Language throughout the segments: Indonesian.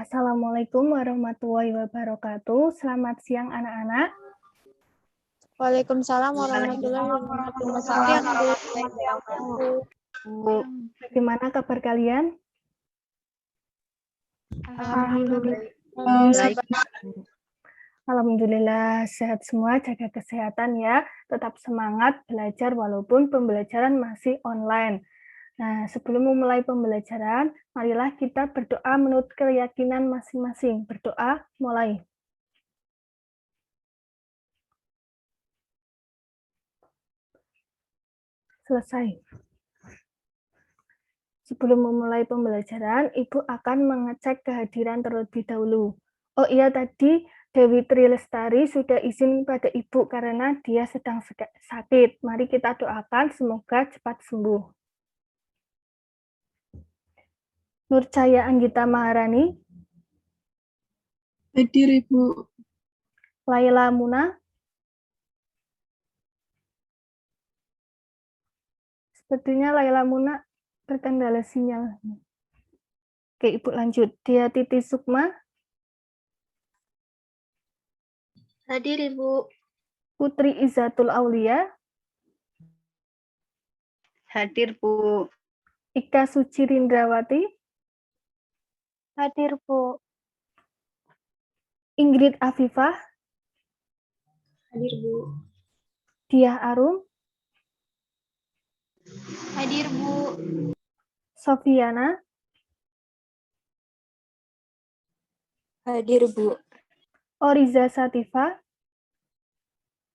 Assalamualaikum warahmatullahi wabarakatuh. Selamat siang anak-anak. Waalaikumsalam warahmatullahi wabarakatuh. Bagaimana kabar kalian? Alhamdulillah. Alhamdulillah sehat semua, jaga kesehatan ya. Tetap semangat belajar walaupun pembelajaran masih online. Nah, sebelum memulai pembelajaran, marilah kita berdoa menurut keyakinan masing-masing. Berdoa, mulai. Selesai. Sebelum memulai pembelajaran, Ibu akan mengecek kehadiran terlebih dahulu. Oh iya, tadi Dewi Trilestari sudah izin pada Ibu karena dia sedang sakit. Mari kita doakan semoga cepat sembuh. Nurcaya Anggita Maharani. Hadir, Ibu. Laila Muna. Sepertinya Laila Muna terkendala sinyal. Oke, Ibu lanjut. Dia Titi Sukma. Hadir, Ibu. Putri Izzatul Aulia. Hadir, Bu. Ika Suci Rindrawati. Hadir, Bu. Ingrid Afifah. Hadir, Bu. Diah Arum. Hadir, Bu. Sofiana. Hadir, Bu. Oriza Sativa.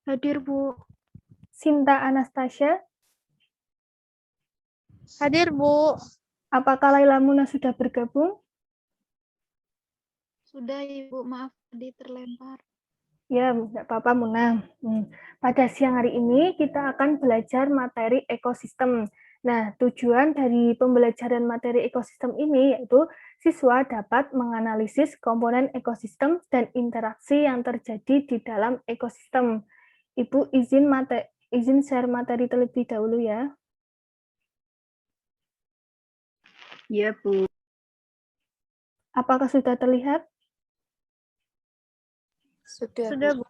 Hadir, Bu. Sinta Anastasia. Hadir, Bu. Apakah Laila Muna sudah bergabung? Sudah, Ibu. Maaf, tadi terlempar. Ya, tidak apa-apa Muna. Pada siang hari ini kita akan belajar materi ekosistem. Nah, tujuan dari pembelajaran materi ekosistem ini yaitu siswa dapat menganalisis komponen ekosistem dan interaksi yang terjadi di dalam ekosistem. Ibu izin share materi terlebih dahulu ya. Ya, Bu. Apakah sudah terlihat? Sudah, Bu.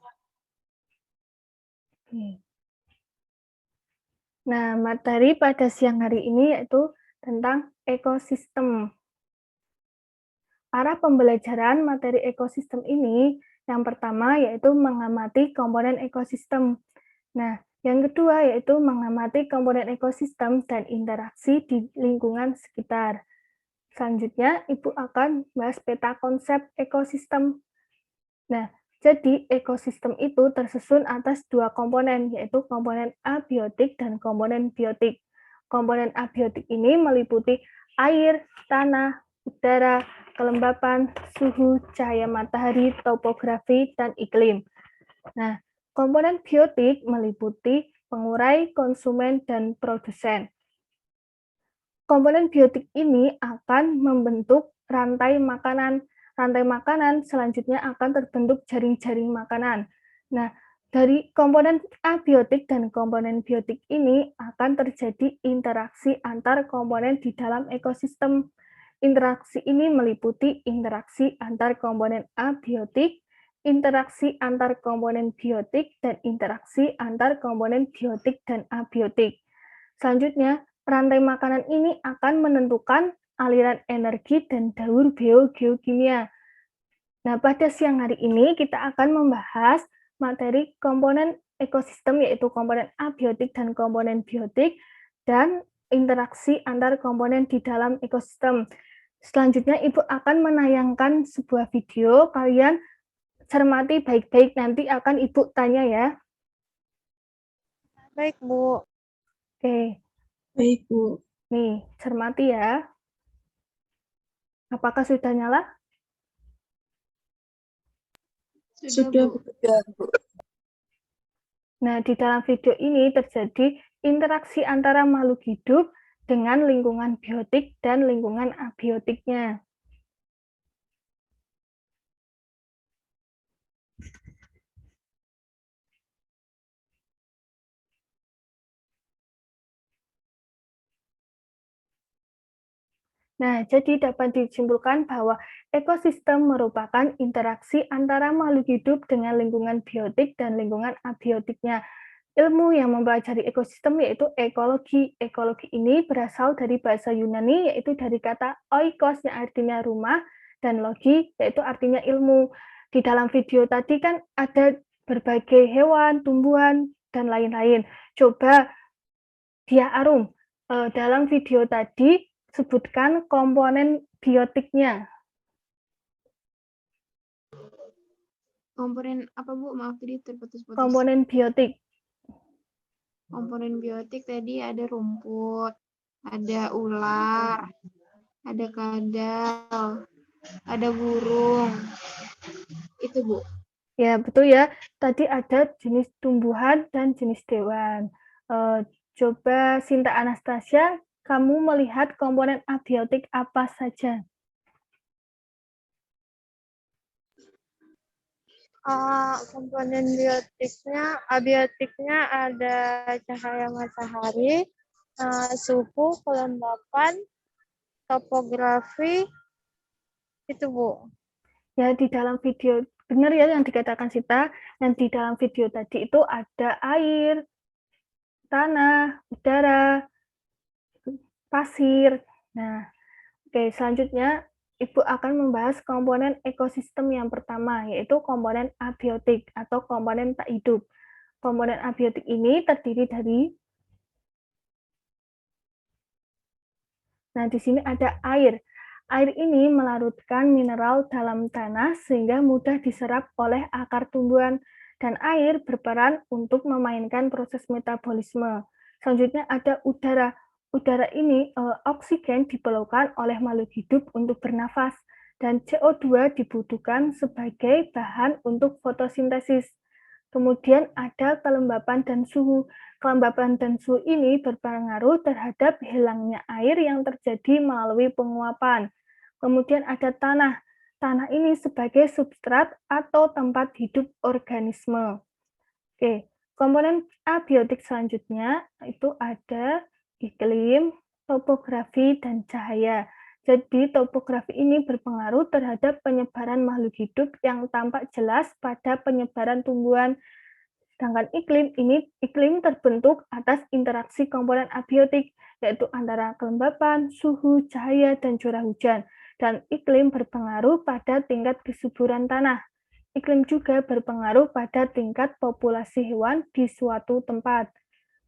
Nah, materi pada siang hari ini yaitu tentang ekosistem. Arah pembelajaran materi ekosistem ini yang pertama yaitu mengamati komponen ekosistem. Nah, yang kedua yaitu mengamati komponen ekosistem dan interaksi di lingkungan sekitar. Selanjutnya, Ibu akan bahas peta konsep ekosistem. Nah, jadi ekosistem itu tersusun atas dua komponen, yaitu komponen abiotik dan komponen biotik. Komponen abiotik ini meliputi air, tanah, udara, kelembapan, suhu, cahaya matahari, topografi, dan iklim. Nah, komponen biotik meliputi pengurai, konsumen, dan produsen. Komponen biotik ini akan membentuk rantai makanan. Rantai makanan selanjutnya akan terbentuk jaring-jaring makanan. Nah, dari komponen abiotik dan komponen biotik ini akan terjadi interaksi antar komponen di dalam ekosistem. Interaksi ini meliputi interaksi antar komponen abiotik, interaksi antar komponen biotik, dan interaksi antar komponen biotik dan abiotik. Selanjutnya, rantai makanan ini akan menentukan aliran energi dan daur geokimia. Nah, pada siang hari ini kita akan membahas materi komponen ekosistem yaitu komponen abiotik dan komponen biotik dan interaksi antar komponen di dalam ekosistem. Selanjutnya Ibu akan menayangkan sebuah video, kalian cermati baik-baik, nanti akan Ibu tanya ya. Baik, Bu. Oke. Baik, Bu. Nih, cermati ya. Apakah sudah nyala? Sudah, Bu. Nah, di dalam video ini terjadi interaksi antara makhluk hidup dengan lingkungan biotik dan lingkungan abiotiknya. Nah, jadi dapat disimpulkan bahwa ekosistem merupakan interaksi antara makhluk hidup dengan lingkungan biotik dan lingkungan abiotiknya. Ilmu yang mempelajari ekosistem yaitu ekologi. Ekologi ini berasal dari bahasa Yunani, yaitu dari kata oikos yang artinya rumah, dan logi yaitu artinya ilmu. Di dalam video tadi kan ada berbagai hewan, tumbuhan, dan lain-lain. Coba Dia Arum, dalam video tadi sebutkan komponen biotiknya. Komponen apa, Bu? Maaf tadi terputus-putus. Komponen biotik. Komponen biotik tadi ada rumput, ada ular, ada kadal, ada burung. Itu, Bu. Ya, betul ya. Tadi ada jenis tumbuhan dan jenis hewan. Coba Sinta Anastasia, kamu melihat komponen abiotik apa saja? Komponen abiotiknya ada cahaya matahari, suhu, kelembapan, topografi, itu Bu. Ya, di dalam video, benar ya yang dikatakan Sita, yang di dalam video tadi itu ada air, tanah, udara, pasir. Nah, oke, selanjutnya Ibu akan membahas komponen ekosistem yang pertama, yaitu komponen abiotik atau komponen tak hidup. Komponen abiotik ini terdiri dari, nah di sini ada air. Air ini melarutkan mineral dalam tanah sehingga mudah diserap oleh akar tumbuhan, dan air berperan untuk memainkan proses metabolisme. Selanjutnya ada udara. Udara ini oksigen diperlukan oleh makhluk hidup untuk bernafas, dan CO2 dibutuhkan sebagai bahan untuk fotosintesis. Kemudian ada kelembapan dan suhu. Kelembapan dan suhu ini berpengaruh terhadap hilangnya air yang terjadi melalui penguapan. Kemudian ada tanah. Tanah ini sebagai substrat atau tempat hidup organisme. Oke, komponen abiotik selanjutnya itu ada iklim, topografi, dan cahaya. Jadi topografi ini berpengaruh terhadap penyebaran makhluk hidup yang tampak jelas pada penyebaran tumbuhan. Sedangkan iklim terbentuk atas interaksi komponen abiotik, yaitu antara kelembapan, suhu, cahaya, dan curah hujan. Dan iklim berpengaruh pada tingkat kesuburan tanah. Iklim juga berpengaruh pada tingkat populasi hewan di suatu tempat.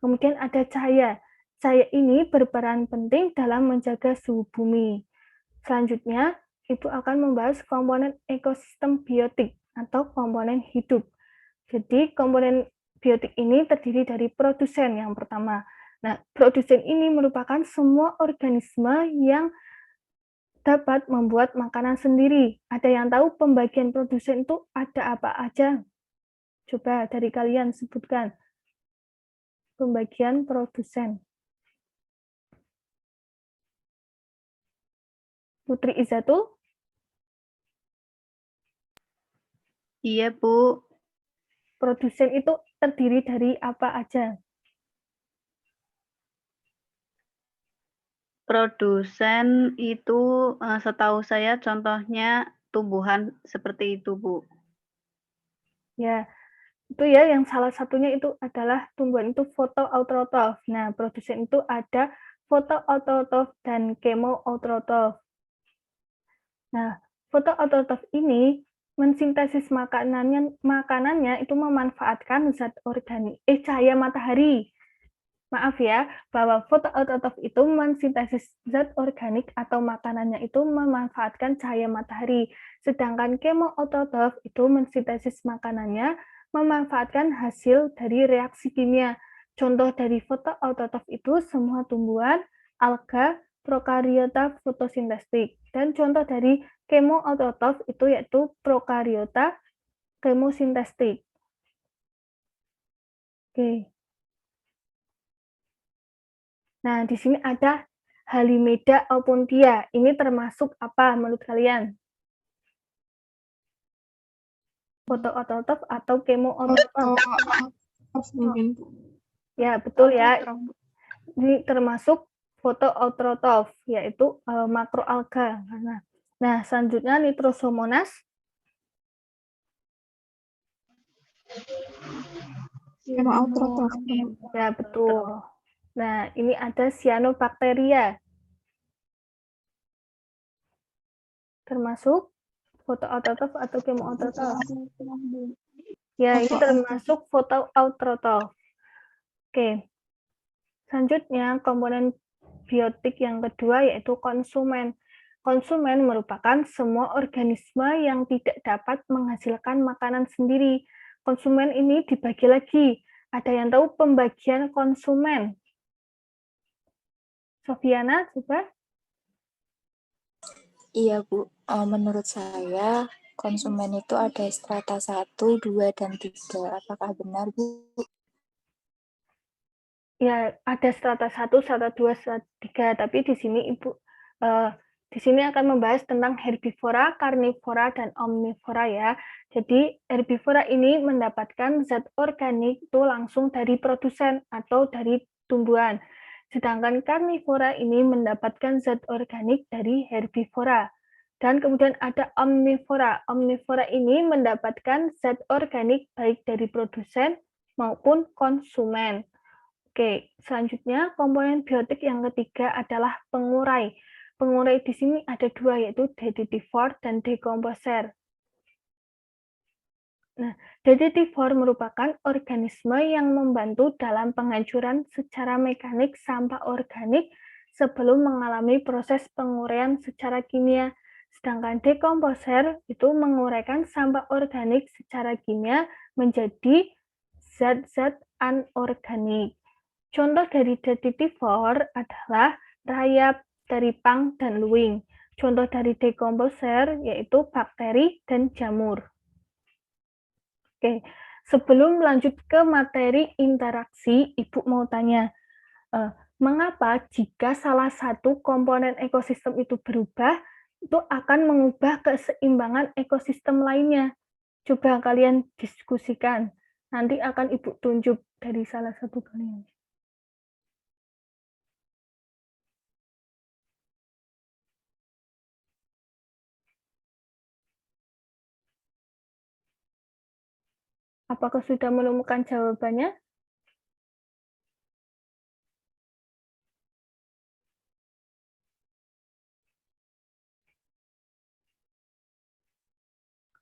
Kemudian ada cahaya. Cahaya ini berperan penting dalam menjaga suhu bumi. Selanjutnya, Ibu akan membahas komponen ekosistem biotik atau komponen hidup. Jadi, komponen biotik ini terdiri dari produsen yang pertama. Nah, produsen ini merupakan semua organisme yang dapat membuat makanan sendiri. Ada yang tahu pembagian produsen itu ada apa aja? Coba dari kalian sebutkan. Pembagian produsen. Putri Izzatul? Iya, Bu. Produsen itu terdiri dari apa aja? Produsen itu setahu saya contohnya tumbuhan seperti itu, Bu. Ya, itu ya yang salah satunya itu adalah tumbuhan itu fotoautotrof. Nah, produsen itu ada fotoautotrof dan kemoautotrof. Nah, fotoautotrof ini mensintesis makanannya itu memanfaatkan zat organik cahaya matahari. Maaf ya, bahwa fotoautotrof itu mensintesis zat organik atau makanannya itu memanfaatkan cahaya matahari. Sedangkan kemoautotrof itu mensintesis makanannya memanfaatkan hasil dari reaksi kimia. Contoh dari fotoautotrof itu semua tumbuhan, alga, prokariota fotosintetik. Dan contoh dari kemoautotrof itu yaitu prokariota kemosintetik. Oke. Nah, di sini ada Halimeda opuntia. Ini termasuk apa menurut kalian? Fotoautotrof atau kemoautotrof? Mungkin. Ya, betul ya. Ini termasuk fotoautrotrof, yaitu makroalga. Nah, selanjutnya Nitrosomonas. Hemoautotrof. Ya, betul. Nah, ini ada Cyanobacteria. Termasuk fotoautrotrof atau kemoautrotrof? Ya, ini termasuk fotoautrotrof. Oke. Selanjutnya, komponen biotik yang kedua yaitu konsumen. Konsumen merupakan semua organisme yang tidak dapat menghasilkan makanan sendiri. Konsumen ini dibagi lagi. Ada yang tahu pembagian konsumen? Sofiana, coba. Iya, Bu. Menurut saya, konsumen itu ada strata 1, 2, dan 3. Apakah benar, Bu? Ya, ada strata 1, strata 2, strata 3, tapi di sini Ibu di sini akan membahas tentang herbivora, karnivora, dan omnivora ya. Jadi herbivora ini mendapatkan zat organik itu langsung dari produsen atau dari tumbuhan. Sedangkan karnivora ini mendapatkan zat organik dari herbivora. Dan kemudian ada omnivora. Omnivora ini mendapatkan zat organik baik dari produsen maupun konsumen. Oke, selanjutnya komponen biotik yang ketiga adalah pengurai. Pengurai di sini ada dua, yaitu detitivore dan decomposer. Nah, detitivore merupakan organisme yang membantu dalam penghancuran secara mekanik sampah organik sebelum mengalami proses penguraian secara kimia. Sedangkan decomposer itu menguraikan sampah organik secara kimia menjadi zat-zat anorganik. Contoh dari detitivore adalah rayap, teripang, dan luwing. Contoh dari decomposer yaitu bakteri dan jamur. Oke, sebelum lanjut ke materi interaksi, Ibu mau tanya, mengapa jika salah satu komponen ekosistem itu berubah, itu akan mengubah keseimbangan ekosistem lainnya? Coba kalian diskusikan. Nanti akan Ibu tunjuk dari salah satu kalian. Apakah sudah menemukan jawabannya?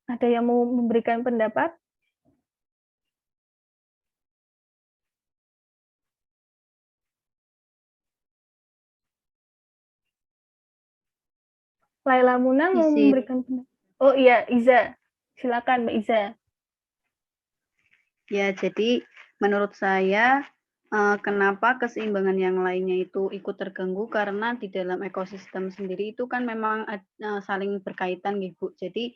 Ada yang mau memberikan pendapat? Laila Muna mau memberikan pendapat. Oh iya, Iza. Silakan, Mbak Iza. Ya, jadi menurut saya kenapa keseimbangan yang lainnya itu ikut terganggu karena di dalam ekosistem sendiri itu kan memang saling berkaitan gitu. Jadi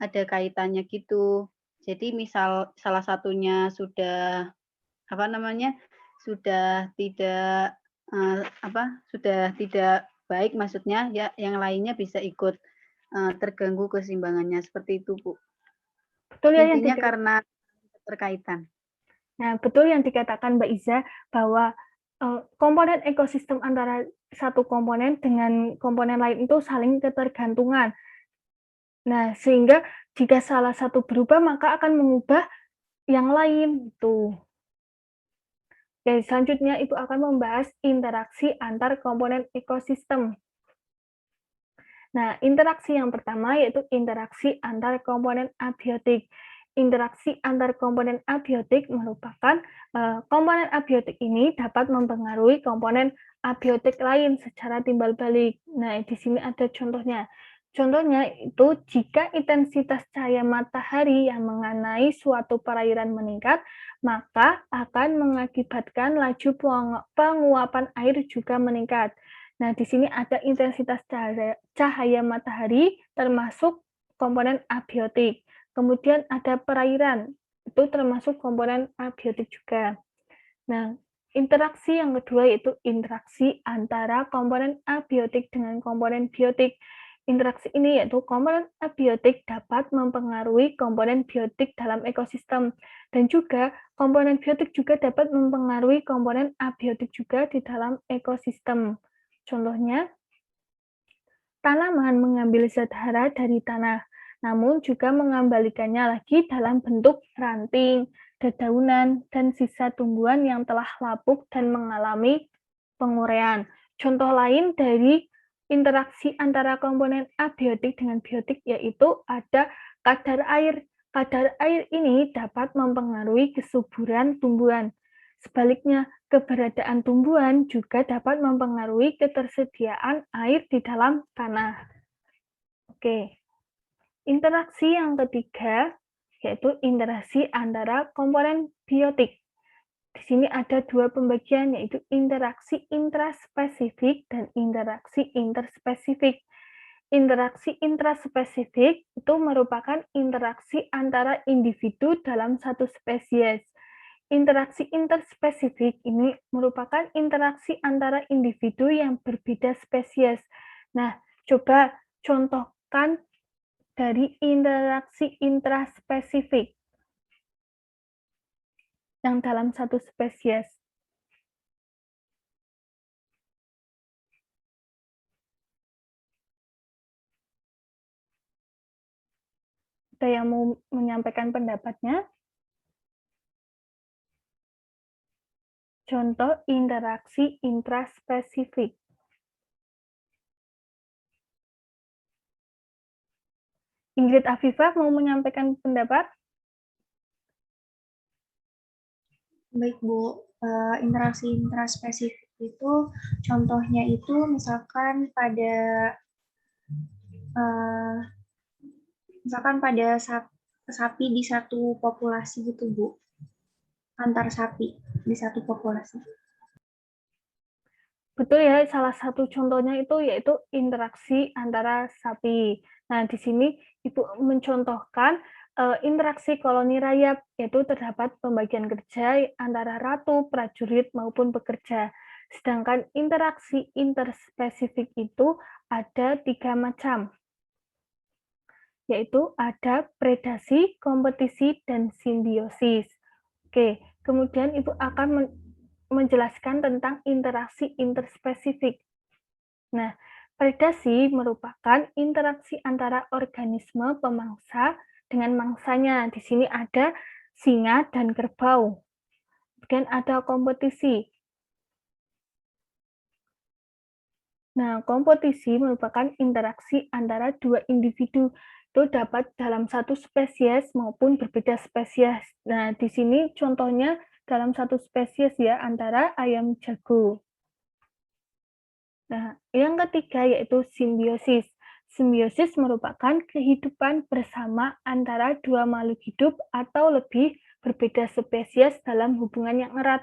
ada kaitannya gitu. Jadi misal salah satunya sudah sudah tidak sudah tidak baik, maksudnya ya yang lainnya bisa ikut terganggu keseimbangannya, seperti itu, Bu. Betul ya, intinya karena keterkaitan. Nah, betul yang dikatakan Mbak Iza bahwa komponen ekosistem antara satu komponen dengan komponen lain itu saling ketergantungan. Nah, sehingga jika salah satu berubah maka akan mengubah yang lain itu. Oke, selanjutnya itu akan membahas interaksi antar komponen ekosistem. Nah, interaksi yang pertama yaitu interaksi antar komponen abiotik. Interaksi antar komponen abiotik merupakan komponen abiotik ini dapat mempengaruhi komponen abiotik lain secara timbal balik. Nah, di sini ada contohnya. Contohnya itu jika intensitas cahaya matahari yang mengenai suatu perairan meningkat, maka akan mengakibatkan laju penguapan air juga meningkat. Nah, di sini ada intensitas cahaya matahari termasuk komponen abiotik. Kemudian ada perairan, itu termasuk komponen abiotik juga. Nah, interaksi yang kedua yaitu interaksi antara komponen abiotik dengan komponen biotik. Interaksi ini yaitu komponen abiotik dapat mempengaruhi komponen biotik dalam ekosistem, dan juga komponen biotik juga dapat mempengaruhi komponen abiotik juga di dalam ekosistem. Contohnya, tanaman mengambil zat hara dari tanah, namun juga mengembalikannya lagi dalam bentuk ranting, dedaunan, dan sisa tumbuhan yang telah lapuk dan mengalami penguraian. Contoh lain dari interaksi antara komponen abiotik dengan biotik yaitu ada kadar air. Kadar air ini dapat mempengaruhi kesuburan tumbuhan. Sebaliknya, keberadaan tumbuhan juga dapat mempengaruhi ketersediaan air di dalam tanah. Oke. Interaksi yang ketiga yaitu interaksi antara komponen biotik. Di sini ada dua pembagian, yaitu interaksi intraspesifik dan interaksi interspesifik. Interaksi intraspesifik itu merupakan interaksi antara individu dalam satu spesies. Interaksi interspesifik ini merupakan interaksi antara individu yang berbeda spesies. Nah, coba contohkan dari interaksi intraspesifik yang dalam satu spesies. Ada yang mau menyampaikan pendapatnya? Contoh interaksi intraspesifik. Ingrid Afifah mau menyampaikan pendapat? Baik, Bu. Interaksi intraspesifik itu contohnya itu misalkan pada sapi di satu populasi gitu, Bu. Antar sapi di satu populasi. Betul ya, salah satu contohnya itu yaitu interaksi antara sapi. Nah, di sini Ibu mencontohkan interaksi koloni rayap, yaitu terdapat pembagian kerja antara ratu, prajurit, maupun pekerja. Sedangkan interaksi interspesifik itu ada 3 macam, yaitu ada predasi, kompetisi, dan simbiosis. Oke, kemudian Ibu akan menjelaskan tentang interaksi interspesifik. Nah, predasi merupakan interaksi antara organisme pemangsa dengan mangsanya. Di sini ada singa dan kerbau. Kemudian ada kompetisi. Nah, kompetisi merupakan interaksi antara dua individu. Itu dapat dalam satu spesies maupun berbeda spesies. Nah, di sini contohnya dalam satu spesies ya, antara ayam jago. Nah, yang ketiga yaitu simbiosis. Simbiosis merupakan kehidupan bersama antara dua makhluk hidup atau lebih berbeda spesies dalam hubungan yang erat.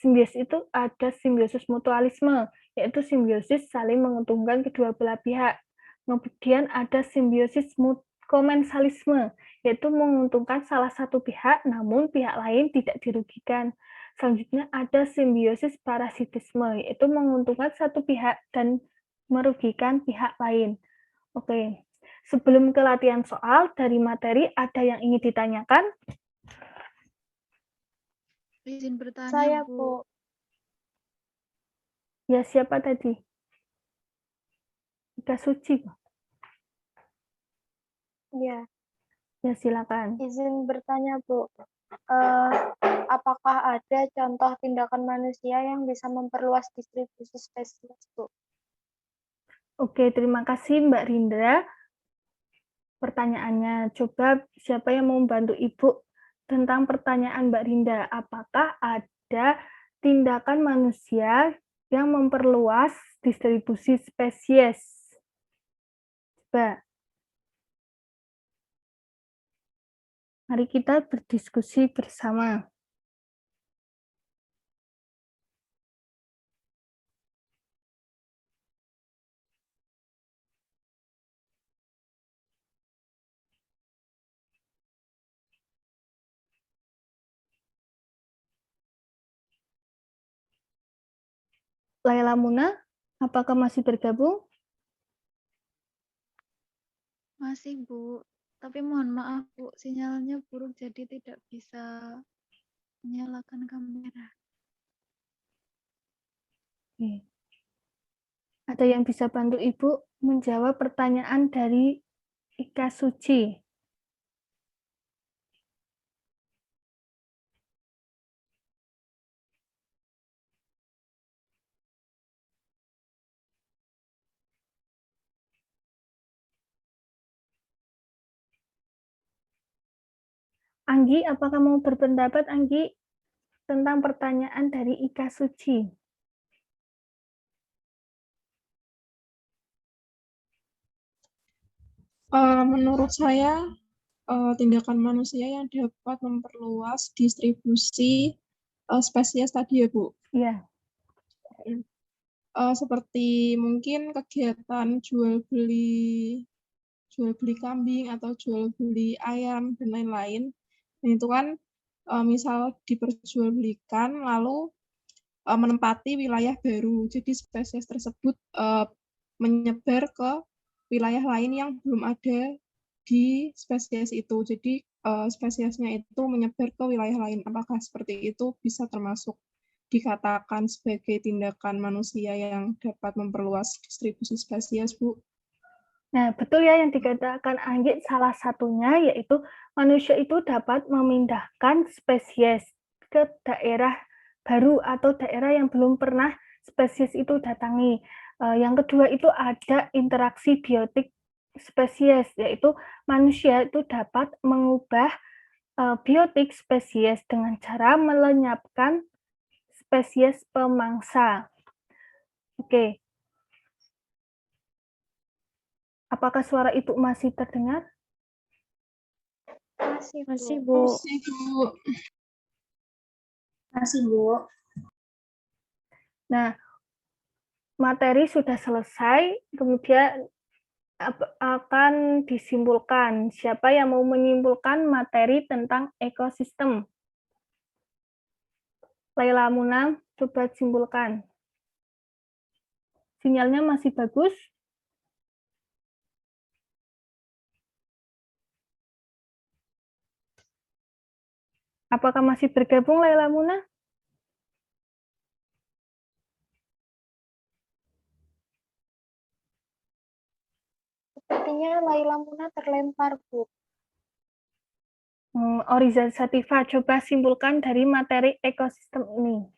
Simbiosis itu ada simbiosis mutualisme, yaitu simbiosis saling menguntungkan kedua belah pihak. Kemudian ada simbiosis komensalisme, yaitu menguntungkan salah satu pihak namun pihak lain tidak dirugikan. Selanjutnya ada simbiosis parasitisme, yaitu menguntungkan satu pihak dan merugikan pihak lain. Oke, sebelum ke latihan soal, dari materi ada yang ingin ditanyakan? Izin bertanya, Saya, Bu. Bu. Ya, siapa tadi? Ika Suci. Ya, Ya, silakan. izin bertanya, Bu. Apakah ada contoh tindakan manusia yang bisa memperluas distribusi spesies, Bu? Oke, terima kasih Mbak Rindra. Pertanyaannya, coba siapa yang mau membantu Ibu tentang pertanyaan Mbak Rinda? Apakah ada tindakan manusia yang memperluas distribusi spesies? Coba. Mari kita berdiskusi bersama. Laila Muna, apakah masih bergabung? Masih, Bu. Tapi mohon maaf, Bu, sinyalnya buruk jadi tidak bisa menyalakan kamera. Oke. Ada yang bisa bantu Ibu menjawab pertanyaan dari Ika Suci? Anggi, apakah mau berpendapat, Anggi, tentang pertanyaan dari Ika Suci? Menurut saya, tindakan manusia yang dapat memperluas distribusi spesies tadi ya, Bu. Iya. Seperti mungkin kegiatan jual beli kambing atau jual beli ayam dan lain-lain. Dan itu kan misal diperjualbelikan lalu menempati wilayah baru. Jadi spesies tersebut menyebar ke wilayah lain yang belum ada di spesies itu. Jadi spesiesnya itu menyebar ke wilayah lain. Apakah seperti itu bisa termasuk dikatakan sebagai tindakan manusia yang dapat memperluas distribusi spesies, Bu? Nah, betul ya yang dikatakan Anggi, salah satunya yaitu manusia itu dapat memindahkan spesies ke daerah baru atau daerah yang belum pernah spesies itu datangi. Yang kedua itu ada interaksi biotik spesies, yaitu manusia itu dapat mengubah biotik spesies dengan cara melenyapkan spesies pemangsa. Oke. Apakah suara Ibu masih terdengar? Masih, Bu. Masih, Bu. Nah, materi sudah selesai, kemudian akan disimpulkan. Siapa yang mau menyimpulkan materi tentang ekosistem? Laila Muna, coba simpulkan. Sinyalnya masih bagus? Apakah masih bergabung Laila Muna? Sepertinya Laila Muna terlempar, Bu. Oriza Sativa, coba simpulkan dari materi ekosistem ini.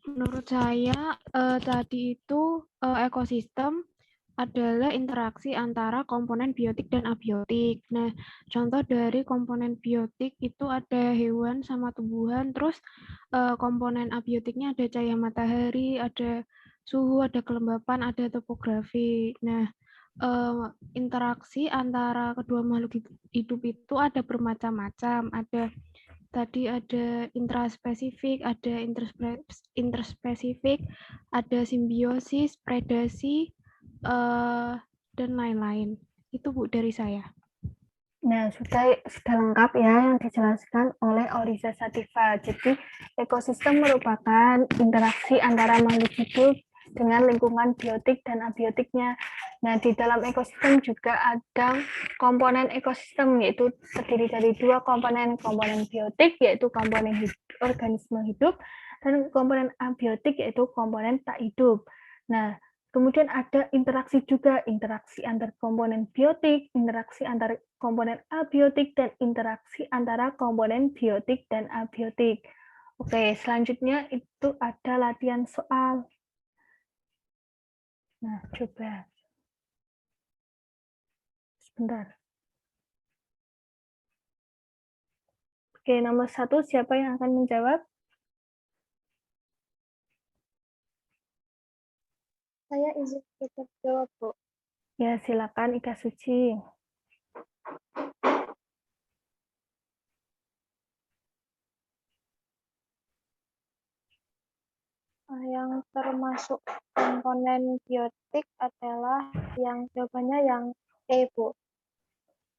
Menurut saya tadi itu ekosistem adalah interaksi antara komponen biotik dan abiotik. Nah, contoh dari komponen biotik itu ada hewan sama tumbuhan, terus komponen abiotiknya ada cahaya matahari, ada suhu, ada kelembapan, ada topografi. Nah, interaksi antara kedua makhluk hidup itu ada bermacam-macam. Tadi ada intraspesifik, ada interspesifik, ada simbiosis, predasi, dan lain-lain. Itu Bu dari saya. Nah, sudah lengkap ya yang dijelaskan oleh Oriza Sativa. Jadi, ekosistem merupakan interaksi antara makhluk hidup dengan lingkungan biotik dan abiotiknya. Nah, di dalam ekosistem juga ada komponen ekosistem, yaitu terdiri dari dua komponen biotik, yaitu komponen organisme hidup, dan komponen abiotik, yaitu komponen tak hidup. Nah, kemudian ada interaksi juga, interaksi antar komponen biotik, interaksi antar komponen abiotik, dan interaksi antara komponen biotik dan abiotik. Oke, selanjutnya itu ada latihan soal. Nah, coba. Sebentar. Oke, nomor 1, siapa yang akan menjawab? Saya izin kita jawab, Bu. Ya, silakan Ika Suci. Yang termasuk komponen biotik adalah yang jawabannya yang E, Bu.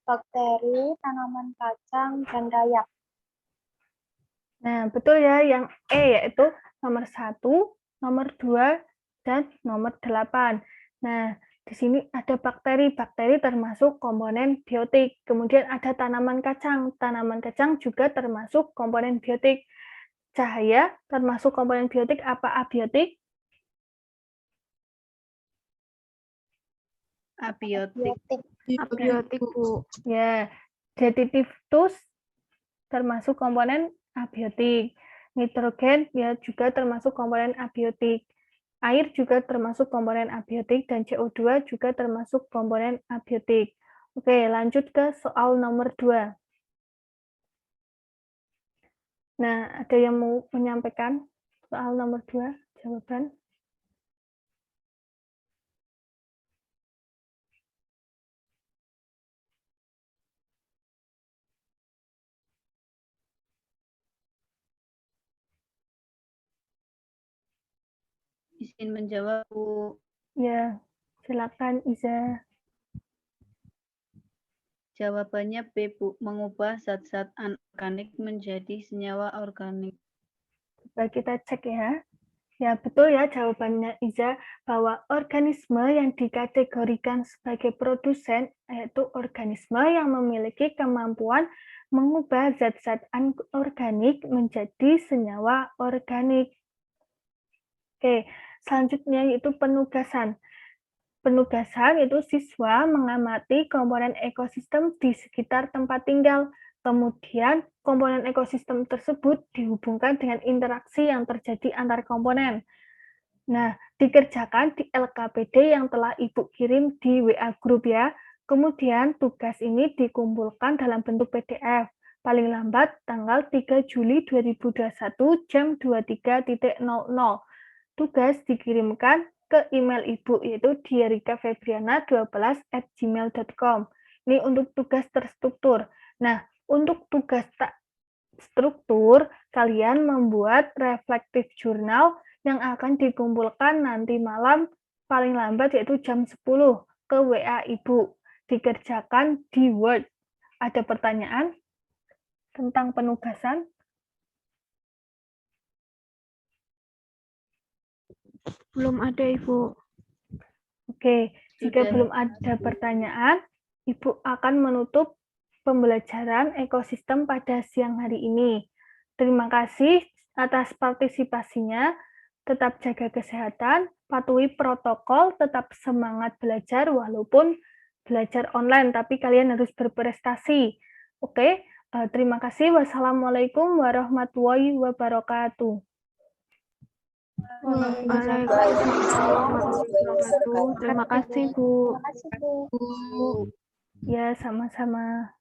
Bakteri, tanaman kacang, dan dayak. Nah, betul ya, yang E yaitu nomor 1, nomor 2, dan nomor 8. Nah, di sini ada bakteri. Bakteri termasuk komponen biotik. Kemudian ada tanaman kacang. Tanaman kacang juga termasuk komponen biotik. cahaya termasuk komponen biotik apa abiotik? Abiotik. Abiotik, Bu. Ya, detitiftus termasuk komponen abiotik. Nitrogen ya juga termasuk komponen abiotik. Air juga termasuk komponen abiotik dan CO2 juga termasuk komponen abiotik. Oke, lanjut ke soal nomor 2. Nah, ada yang mau menyampaikan soal nomor 2 jawaban? Izin menjawab, Bu. Ya, silakan Iza. Jawabannya B, Bu. Mengubah zat-zat anorganik menjadi senyawa organik. Coba kita cek ya. Ya, betul ya jawabannya Iza, bahwa organisme yang dikategorikan sebagai produsen yaitu organisme yang memiliki kemampuan mengubah zat-zat anorganik menjadi senyawa organik. Oke, selanjutnya yaitu penugasan. Penugasan itu siswa mengamati komponen ekosistem di sekitar tempat tinggal. Kemudian, komponen ekosistem tersebut dihubungkan dengan interaksi yang terjadi antar komponen. Nah, dikerjakan di LKPD yang telah Ibu kirim di WA Group ya. Kemudian, tugas ini dikumpulkan dalam bentuk PDF. Paling lambat tanggal 3 Juli 2021 jam 23.00. Tugas dikirimkan ke email Ibu, yaitu diarikafebriana12@gmail.com. Ini untuk tugas terstruktur. Nah, untuk tugas tak struktur, kalian membuat reflective journal yang akan dikumpulkan nanti malam, paling lambat yaitu jam 10 ke WA Ibu. Dikerjakan di Word. Ada pertanyaan tentang penugasan? Belum ada, Ibu. Oke, jika Sudah. belum ada pertanyaan, Ibu akan menutup pembelajaran ekosistem pada siang hari ini. Terima kasih atas partisipasinya. Tetap jaga kesehatan, patuhi protokol, tetap semangat belajar walaupun belajar online, tapi kalian harus berprestasi. Oke, terima kasih. Wassalamualaikum warahmatullahi wabarakatuh. Waalaikumsalam warahmatullahi wabarakatuh. Terima kasih, Bu. Terima kasih, Bu. Ya, sama-sama.